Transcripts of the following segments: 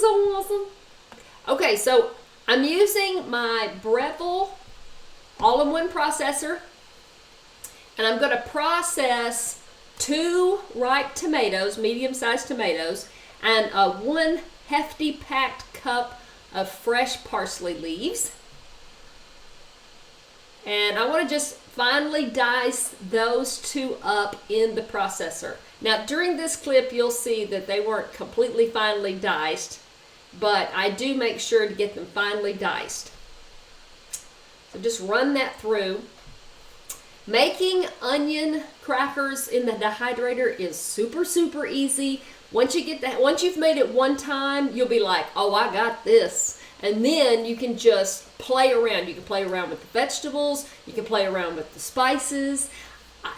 is so awesome. Okay, so I'm using my Breville all-in-one processor, and I'm going to process 2 ripe tomatoes, medium-sized tomatoes, and 1 hefty packed cup of fresh parsley leaves. And I want to just finely dice those 2 up in the processor. Now during this clip you'll see that they weren't completely finely diced, but I do make sure to get them finely diced. So just run that through. Making onion crackers in the dehydrator is super easy. Once you've made it one time, you'll be like, oh, I got this. And then you can just play around. You can play around with the vegetables. You can play around with the spices.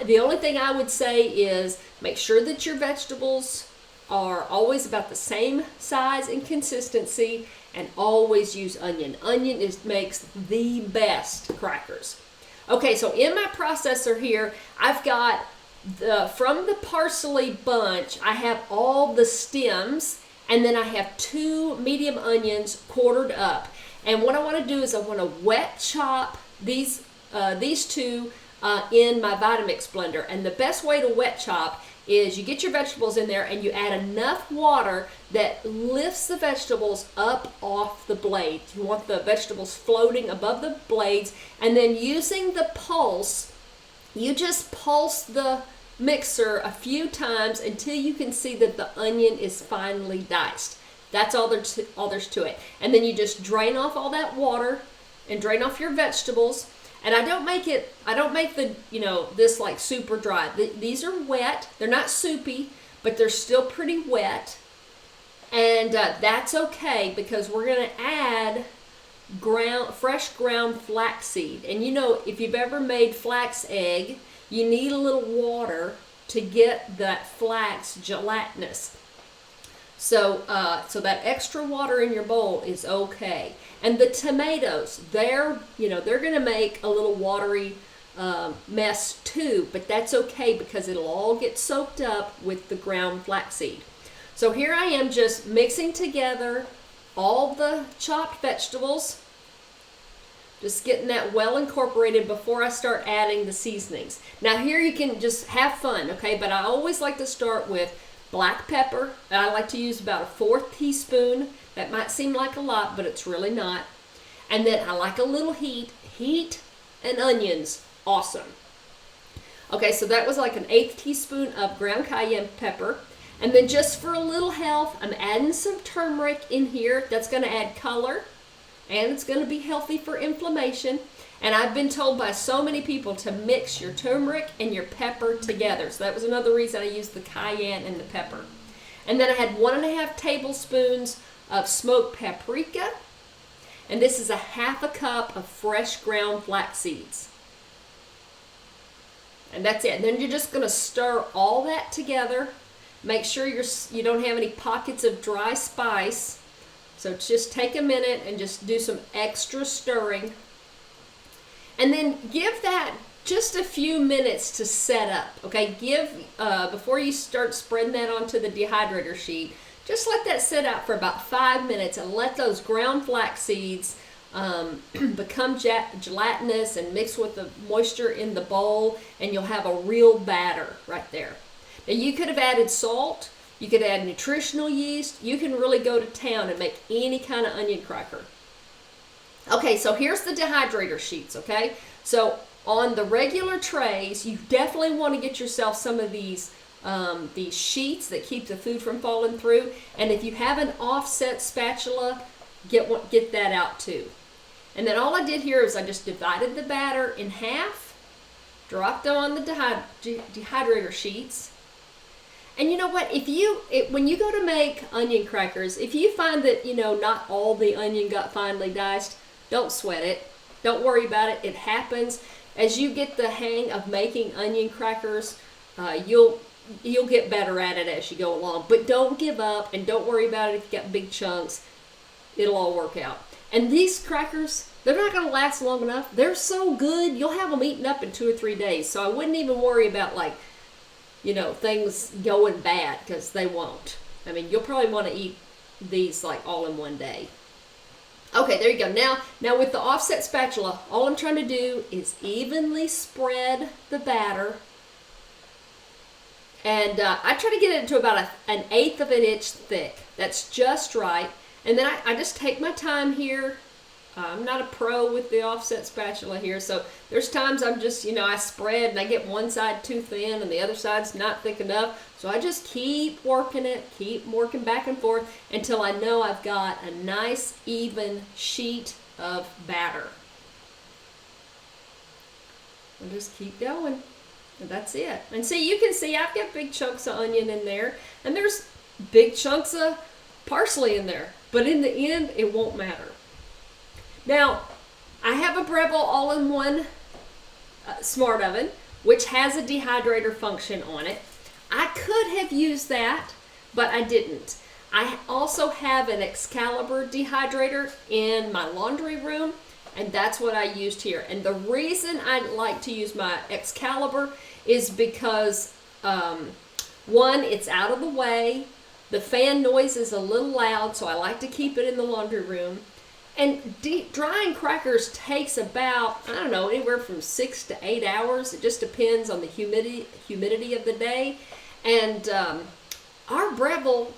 The only thing I would say is make sure that your vegetables are always about the same size and consistency, and always use onion. Onion makes the best crackers. Okay, so in my processor here, I've got from the parsley bunch, I have all the stems, and then I have 2 medium onions quartered up. And what I want to do is I want to wet chop these 2 in my Vitamix blender. And the best way to wet chop is you get your vegetables in there and you add enough water that lifts the vegetables up off the blades. You want the vegetables floating above the blades, and then using the pulse, you just pulse the mixer a few times until you can see that the onion is finely diced. That's all there's to it. And then you just drain off all that water and drain off your vegetables. And I don't make the, this like super dry. These are wet. They're not soupy, but they're still pretty wet. And that's okay, because we're going to add fresh ground flaxseed. And if you've ever made flax egg, you need a little water to get that flax gelatinous. So that extra water in your bowl is okay. And the tomatoes, they're going to make a little watery mess too, but that's okay because it'll all get soaked up with the ground flaxseed. So here I am just mixing together all the chopped vegetables, just getting that well incorporated before I start adding the seasonings. Now here you can just have fun, okay? But I always like to start with black pepper. I like to use about a 1/4 teaspoon. That might seem like a lot, but it's really not. And then I like a little heat. Heat and onions, awesome. Okay, so that was like an 1/8 teaspoon of ground cayenne pepper. And then just for a little health, I'm adding some turmeric in here. That's going to add color, and it's going to be healthy for inflammation. And I've been told by so many people to mix your turmeric and your pepper together. So that was another reason I used the cayenne and the pepper. And then I had 1½ tablespoons of smoked paprika. And this is a 1/2 cup of fresh ground flax seeds. And that's it. And then you're just going to stir all that together. Make sure you don't have any pockets of dry spice. So just take a minute and just do some extra stirring. And then give that just a few minutes to set up. Okay, before you start spreading that onto the dehydrator sheet, just let that sit out for about 5 minutes and let those ground flax seeds become gelatinous and mix with the moisture in the bowl, and you'll have a real batter right there. Now you could have added salt, you could add nutritional yeast, you can really go to town and make any kind of onion cracker. Okay, so here's the dehydrator sheets, okay? So on the regular trays, you definitely want to get yourself some of these sheets that keep the food from falling through. And if you have an offset spatula, get that out too. And then all I did here is I just divided the batter in half, dropped them on the dehydrator sheets. And you know what, when you go to make onion crackers, if you find that, not all the onion got finely diced, don't sweat it. Don't worry about it. It happens. As you get the hang of making onion crackers, you'll get better at it as you go along. But don't give up, and don't worry about it if you got big chunks. It'll all work out. And these crackers, they're not going to last long enough. They're so good, you'll have them eaten up in 2 or 3 days. So I wouldn't even worry about things going bad, because they won't. I mean, you'll probably want to eat, these like all in one day. Okay, there you go. Now with the offset spatula, all I'm trying to do is evenly spread the batter. And I try to get it to about an eighth of an inch thick. That's just right. And then I just take my time here. I'm not a pro with the offset spatula here, so there's times I'm just, I spread and I get one side too thin and the other side's not thick enough. So I just keep working it, keep working back and forth until I know I've got a nice even sheet of batter. I'll just keep going. And that's it. And see, you can see I've got big chunks of onion in there, and there's big chunks of parsley in there. But in the end, it won't matter. Now, I have a Breville all-in-one smart oven, which has a dehydrator function on it. I could have used that, but I didn't. I also have an Excalibur dehydrator in my laundry room, and that's what I used here. And the reason I like to use my Excalibur is because, one, it's out of the way. The fan noise is a little loud, so I like to keep it in the laundry room. And drying crackers takes about, I don't know, anywhere from 6 to 8 hours. It just depends on the humidity of the day. And our Breville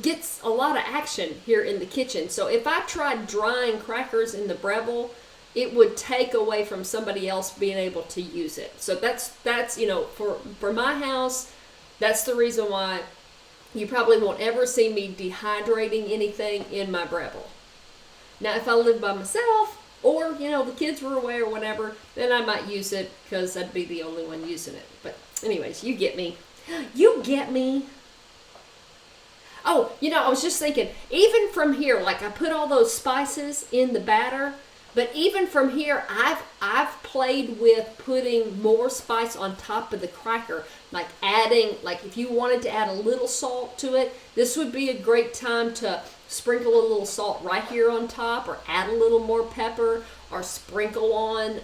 gets a lot of action here in the kitchen. So if I tried drying crackers in the Breville, it would take away from somebody else being able to use it. So that's for my house, that's the reason why you probably won't ever see me dehydrating anything in my Breville. Now, if I lived by myself, or, the kids were away or whatever, then I might use it because I'd be the only one using it. But anyways, you get me. You get me. Oh, I was just thinking, even from here, like I put all those spices in the batter, but even from here, I've played with putting more spice on top of the cracker, like if you wanted to add a little salt to it, this would be a great time to sprinkle a little salt right here on top, or add a little more pepper, or sprinkle on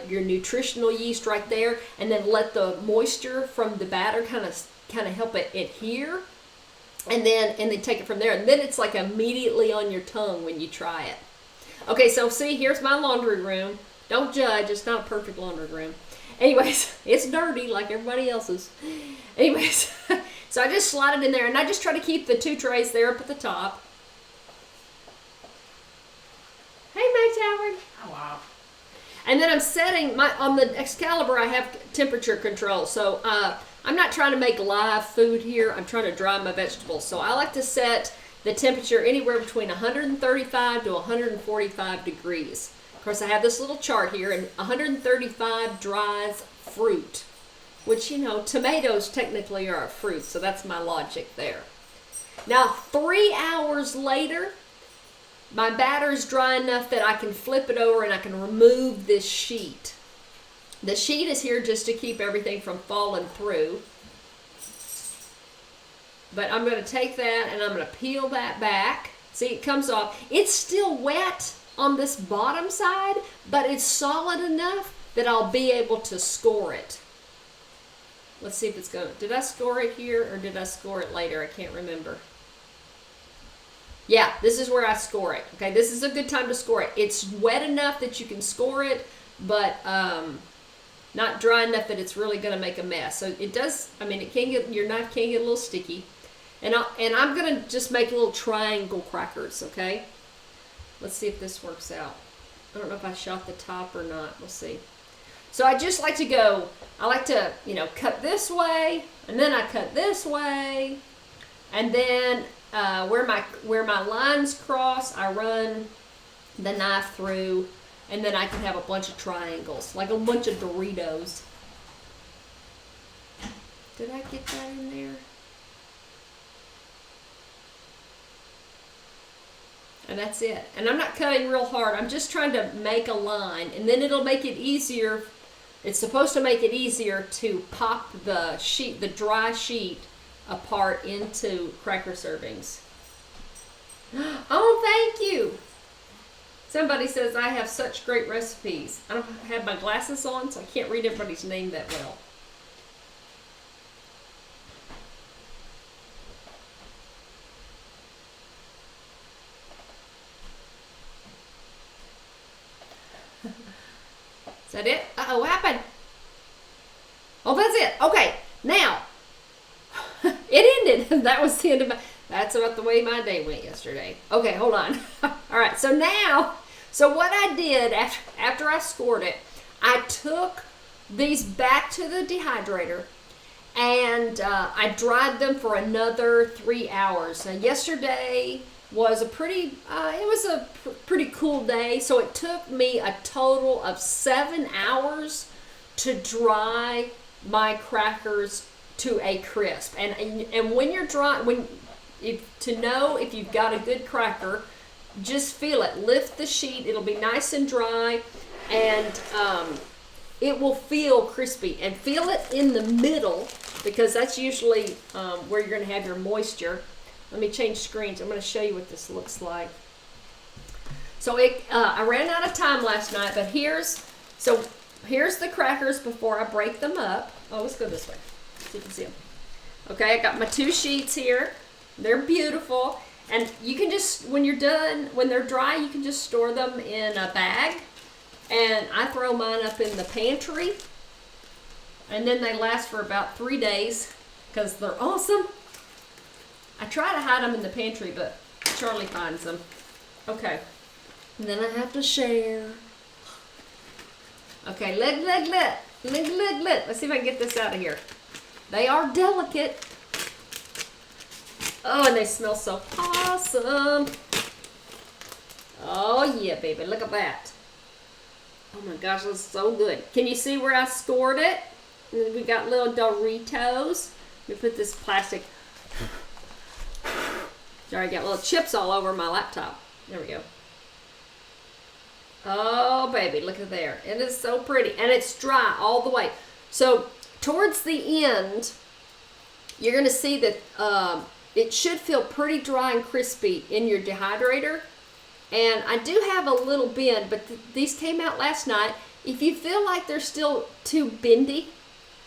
your nutritional yeast right there, and then let the moisture from the batter kind of help it adhere, and then take it from there. And then it's like immediately on your tongue when you try it. Okay, so see, here's my laundry room. Don't judge, it's not a perfect laundry room. Anyways, it's dirty like everybody else's. Anyways, so I just slide it in there, and I just try to keep the 2 trays there up at the top. Hey, Max Howard. Oh, wow. And then I'm setting on the Excalibur, I have temperature control. So I'm not trying to make live food here. I'm trying to dry my vegetables. So I like to set the temperature anywhere between 135 to 145 degrees. Of course, I have this little chart here, and 135 dries fruit, which, tomatoes technically are a fruit, so that's my logic there. Now, 3 hours later, my batter is dry enough that I can flip it over and I can remove this sheet. The sheet is here just to keep everything from falling through. But I'm going to take that and I'm going to peel that back. See, it comes off. It's still wet on this bottom side, but it's solid enough that I'll be able to score it. Let's see if it's going to... Did I score it here or did I score it later? I can't remember. Yeah, this is where I score it. Okay, this is a good time to score it. It's wet enough that you can score it, but not dry enough that it's really going to make a mess. So it does, it can get, your knife can get a little sticky. And I'm going to just make little triangle crackers, okay? Let's see if this works out. I don't know if I shot the top or not. We'll see. So I just like to go, I like to, cut this way, and then I cut this way, and then where my lines cross, I run the knife through, and then I can have a bunch of triangles, like a bunch of Doritos. Did I get that in there? And that's it. And I'm not cutting real hard. I'm just trying to make a line, and then it'll make it easier. It's supposed to make it easier to pop the sheet, the dry sheet, apart into cracker servings. Oh, thank you. Somebody says I have such great recipes. I don't have my glasses on, so I can't read everybody's name that well. that it? Uh-oh, what happened? Oh, that's it. Okay, now, it ended. That was the end of my, that's about the way my day went yesterday. Okay, hold on. All right, so now, so what I did after I scored it, I took these back to the dehydrator, and I dried them for another 3 hours. Now, yesterday was a pretty, pretty cool day, so it took me a total of 7 hours to dry my crackers to a crisp. And when you're dry, to know if you've got a good cracker, just feel it. Lift the sheet. It'll be nice and dry, and it will feel crispy. And feel it in the middle, because that's usually where you're going to have your moisture. Let me change screens. I'm going to show you what this looks like. So I ran out of time last night, but here's the crackers before I break them up. Oh, let's go this way so you can see them. Okay, I got my 2 sheets here. They're beautiful. And you can just, when you're done, when they're dry, you can just store them in a bag. And I throw mine up in the pantry. And then they last for about 3 days because they're awesome. I try to hide them in the pantry, but Charlie finds them. Okay. And then I have to share. Okay, look. Let's see if I can get this out of here. They are delicate. Oh, and they smell so awesome. Oh, yeah, baby. Look at that. Oh, my gosh, that's so good. Can you see where I scored it? And we got little Doritos. Let me put this plastic. Sorry, I got little chips all over my laptop. There we go. Oh, baby, look at there. It is so pretty. And it's dry all the way. So, towards the end, you're going to see that it should feel pretty dry and crispy in your dehydrator. And I do have a little bend, but these came out last night. If you feel like they're still too bendy,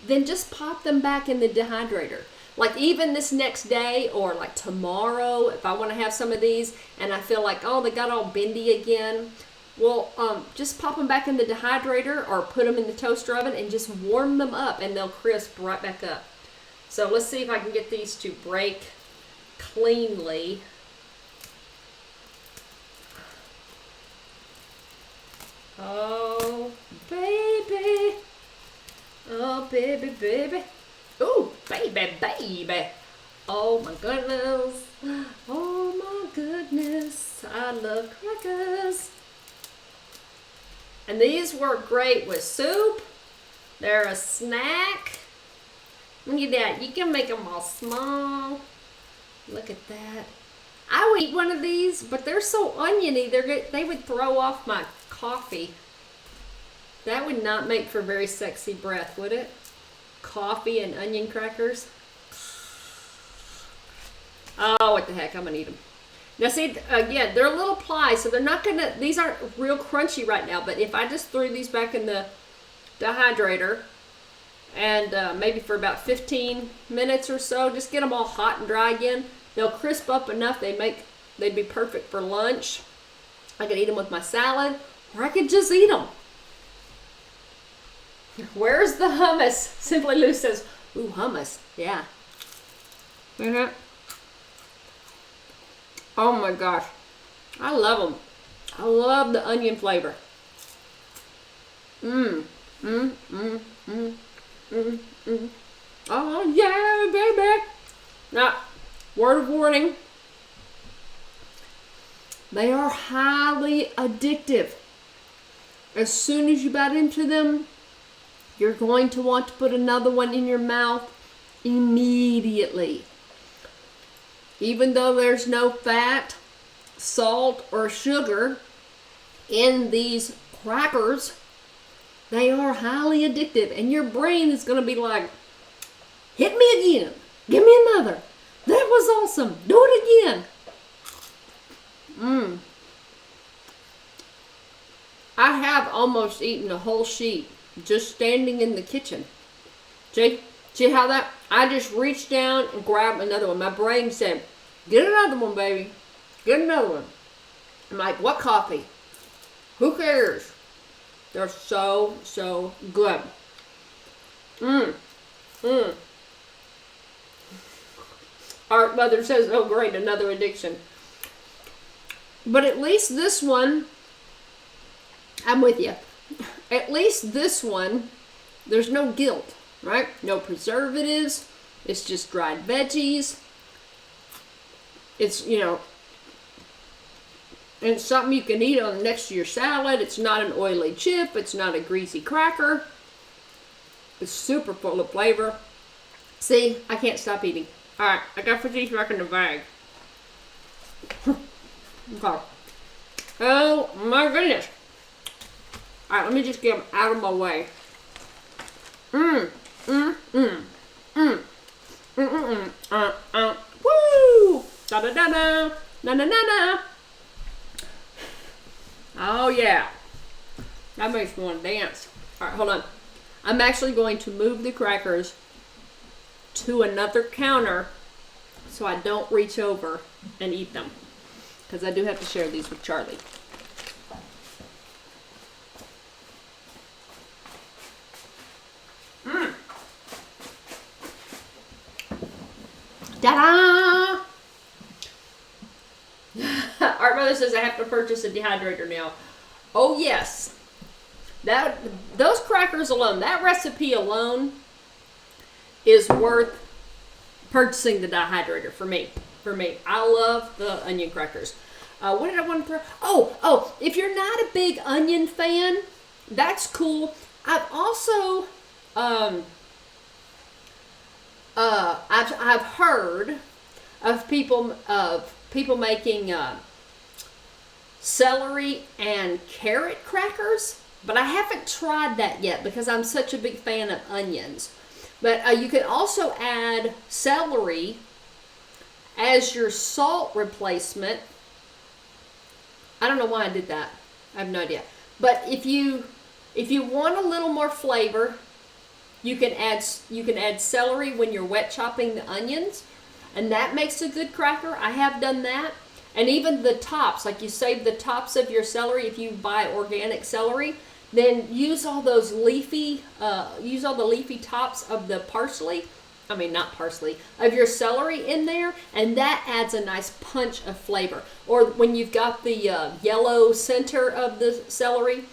then just pop them back in the dehydrator. Like even this next day or like tomorrow, if I want to have some of these and I feel like, oh, they got all bendy again, well, just pop them back in the dehydrator or put them in the toaster oven and just warm them up and they'll crisp right back up. So let's see if I can get these to break cleanly. Oh, baby. Oh, baby. Oh, baby. Oh, my goodness. Oh, my goodness. I love crackers. And these work great with soup. They're a snack. Look at that. You can make them all small. Look at that. I would eat one of these, but they're so oniony, they would throw off my coffee. That would not make for very sexy breath, would it? Coffee and onion crackers. Oh, what the heck, I'm gonna eat them. Now see, again, they're a little ply, so they're not gonna, these aren't real crunchy right now, but if I just threw these back in the dehydrator and maybe for about 15 minutes or so, just get them all hot and dry again, they'll crisp up enough, they'd be perfect for lunch. I could eat them with my salad, or I could just eat them. Where's the hummus? Simply Lou says, ooh, hummus. Yeah. Mm-hmm. Oh my gosh. I love them. I love the onion flavor. Oh, yeah, baby. Now, word of warning. They are highly addictive. As soon as you bite into them, you're going to want to put another one in your mouth immediately. Even though there's no fat, salt, or sugar in these crackers, they are highly addictive. And your brain is going to be like, hit me again. Give me another. That was awesome. Do it again. I have almost eaten a whole sheet just standing in the kitchen. See how that, I just reached down and grabbed another one. My brain said, get another one, baby. Get another one. I'm like, what coffee? Who cares? They're so, so good. Mmm. Mmm. Our mother says, oh great, another addiction. But at least this one, I'm with you. At least this one, there's no guilt, right? No preservatives. It's just dried veggies. It's, you know, and it's something you can eat on next to your salad. It's not an oily chip. It's not a greasy cracker. It's super full of flavor. See, I can't stop eating. All right, I got these back in the bag. Okay. Oh my goodness. All right, let me just get them out of my way. Woo! Da da da da. Na na na na. Oh yeah. That makes me want to dance. All right, hold on. I'm actually going to move the crackers to another counter so I don't reach over and eat them, because I do have to share these with Charlie. Ta-da! Our mother says I have to purchase a dehydrator now. Oh yes. Those crackers alone, that recipe alone is worth purchasing the dehydrator for me. I love the onion crackers. What did I want to throw? Oh, if you're not a big onion fan, that's cool. I've also I've heard of people making celery and carrot crackers, but I haven't tried that yet because I'm such a big fan of onions. But you can also add celery as your salt replacement. I don't know why I did that. I have no idea. But if you want a little more flavor, you can add celery when you're wet chopping the onions, and that makes a good cracker. I have done that. And even the tops, like you save the tops of your celery if you buy organic celery, then use all the leafy tops of the of your celery in there, and that adds a nice punch of flavor. Or when you've got the yellow center of the celery,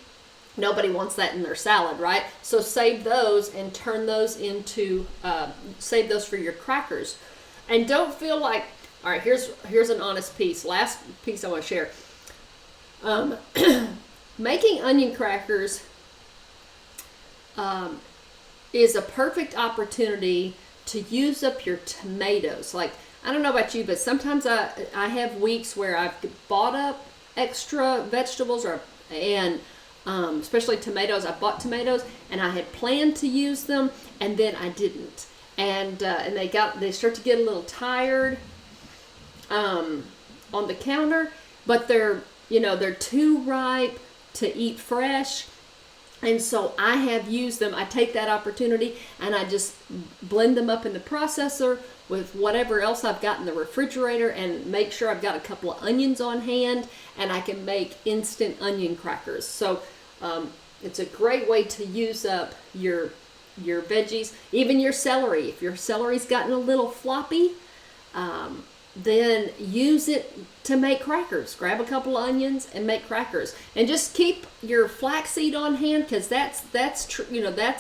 nobody wants that in their salad, right? So save those and turn those into, save those for your crackers. And don't feel like, all right, here's an honest piece. Last piece I want to share. Making onion crackers is a perfect opportunity to use up your tomatoes. Like, I don't know about you, but sometimes I have weeks where I've bought up extra vegetables and especially tomatoes. I bought tomatoes and I had planned to use them, and then I didn't. And they start to get a little tired on the counter, but they're too ripe to eat fresh. And so I have used them. I take that opportunity and I just blend them up in the processor with whatever else I've got in the refrigerator, and make sure I've got a couple of onions on hand, and I can make instant onion crackers. So it's a great way to use up your veggies, even your celery. If your celery's gotten a little floppy, then use it to make crackers. Grab a couple of onions and make crackers, and just keep your flaxseed on hand, because that's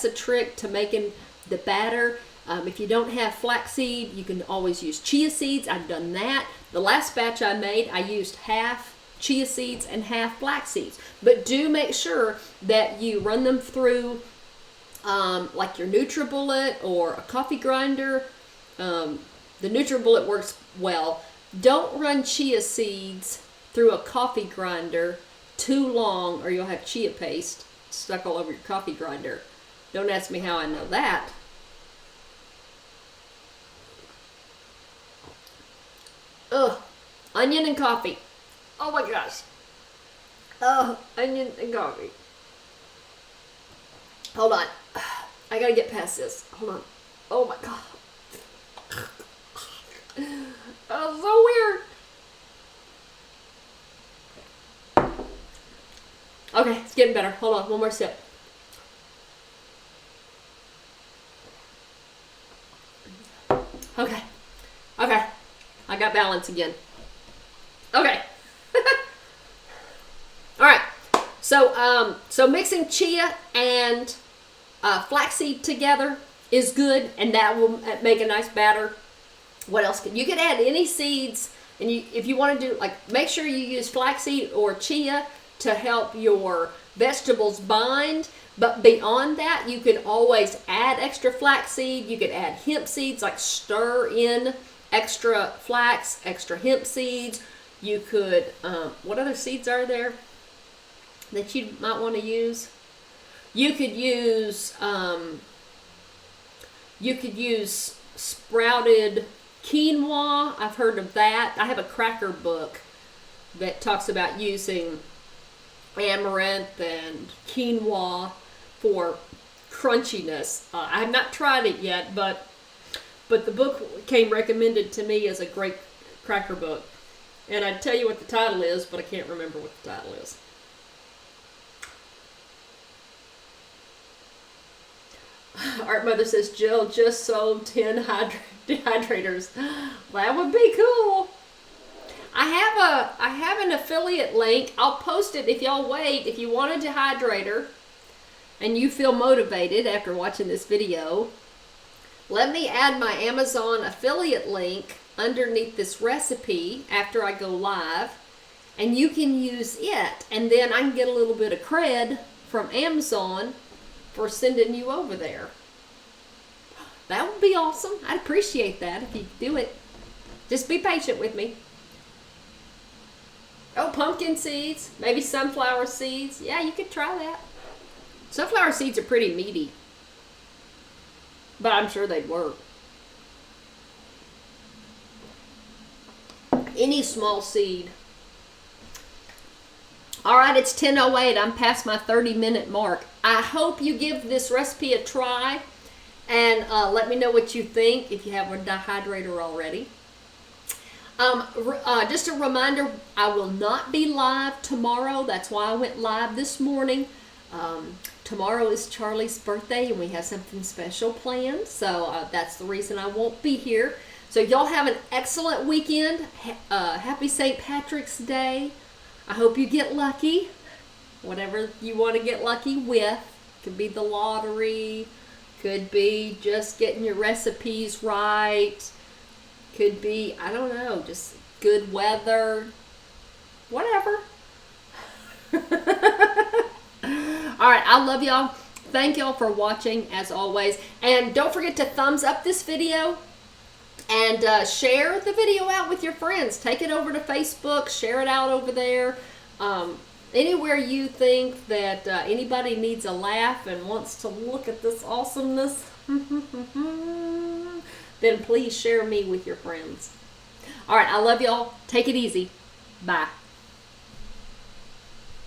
a trick to making the batter. If you don't have flaxseed, you can always use chia seeds. I've done that. The last batch I made, I used half chia seeds and half flax seeds. But do make sure that you run them through like your NutriBullet or a coffee grinder. The NutriBullet works well. Don't run chia seeds through a coffee grinder too long, or you'll have chia paste stuck all over your coffee grinder. Don't ask me how I know that. Ugh, onion and coffee. Oh my gosh. Oh, onion and coffee. Hold on. I gotta get past this. Hold on. Oh my god. Oh, so weird. Okay, it's getting better. Hold on, one more sip. Okay. Okay. I got balance again. Okay. All right. So mixing chia and flaxseed together is good, and that will make a nice batter. What else? You could add any seeds, and if you want to do, like, make sure you use flaxseed or chia to help your vegetables bind. But beyond that, you could always add extra flaxseed. You could add hemp seeds, like stir in extra flax, extra hemp seeds. You could, what other seeds are there that you might want to use? You could use sprouted quinoa. I've heard of that. I have a cracker book that talks about using amaranth and quinoa for crunchiness. I have not tried it yet, but the book came recommended to me as a great cracker book. And I'd tell you what the title is, but I can't remember what the title is. Art Mother says, Jill just sold 10 dehydrators. That would be cool. I have an affiliate link. I'll post it if y'all wait. If you want a dehydrator and you feel motivated after watching this video, let me add my Amazon affiliate link underneath this recipe after I go live, and you can use it, and then I can get a little bit of cred from Amazon for sending you over there. That would be awesome. I'd appreciate that if you do it. Just be patient with me. Oh, pumpkin seeds, maybe sunflower seeds. Yeah, you could try that. Sunflower seeds are pretty meaty, but I'm sure they'd work. Any small seed. All right, it's 10:08. I'm past my 30-minute mark. I hope you give this recipe a try, and let me know what you think if you have a dehydrator already. Just a reminder, I will not be live tomorrow. That's why I went live this morning. Tomorrow is Charlie's birthday, and we have something special planned, so that's the reason I won't be here. So y'all have an excellent weekend. Happy St. Patrick's Day. I hope you get lucky. Whatever you want to get lucky with. Could be the lottery. Could be just getting your recipes right. Could be, I don't know, just good weather. Whatever. All right, I love y'all. Thank y'all for watching, as always. And don't forget to thumbs up this video. And share the video out with your friends. Take it over to Facebook. Share it out over there. Anywhere you think that anybody needs a laugh and wants to look at this awesomeness, then please share me with your friends. All right, I love y'all. Take it easy. Bye.